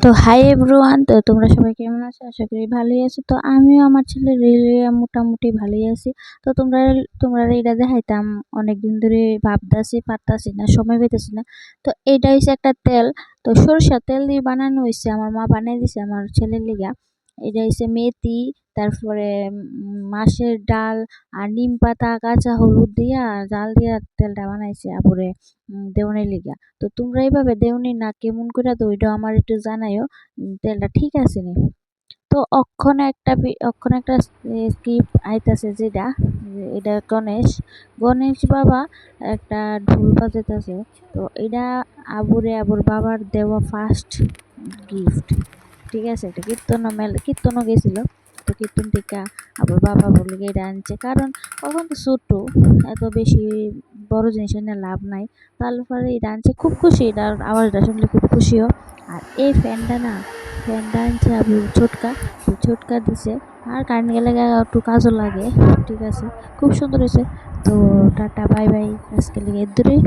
তো hi everyone, তো তোমরা সবাই কেমন আছো? আশা করি ভালোই আছো। তো আমিও আমার ছেলে রিলিয়া মোটামুটি ভালোই আছি। তো তোমরা এটা দেখাইতাম অনেকদিন ধরে ভাবতাছি পারতাছি না, সময় পাইতাছি না। তো এটা হচ্ছে একটা তেল, তো সরষের তেল দিয়ে বানানো হয়েছে, আমার মা বানাই দিছে আমার ছেলের লিগা। এটা হচ্ছে মেথি, তারপরে মাছের ডাল আর নিম পাতা কাঁচা হলুদ দিয়া জাল দিয়া তেলটা বানাইছে আপুরে দেওয়ানের লিগা। তো তোমরা এইভাবে দেওনি না কেমন করে, তো ওইটা আমার একটু জানাইও তেলটা ঠিক আছে নি। তো অক্ষণে একটা স্ক্রিপ্ট আইতাছে যেটা এটা গণেশ বাবা একটা ঢোল বাজাইতেছে। তো এটা আবুর বাবার দেওয়া ফার্স্ট গিফট, ঠিক আছে। একটা কীর্তনও গেছিল, তো কীর্তন থেকে আবার বাবা বলে এটা আনছে, কারণ তখন তো ছোট, এত বেশি বড় জিনিস এনে লাভ নাই। তারপরে এটা আনছে, খুব খুশি, এটার আওয়াজটা শুনলে খুব খুশিও। আর এই ফ্যানটা আনছে আবু ছোটকা দিছে। আর কারেন্ট গেলে একটু কাজও লাগে, ঠিক আছে, খুব সুন্দর হয়েছে। তো টাটা বাই বাই, আজকে লিগে এর দূরেই।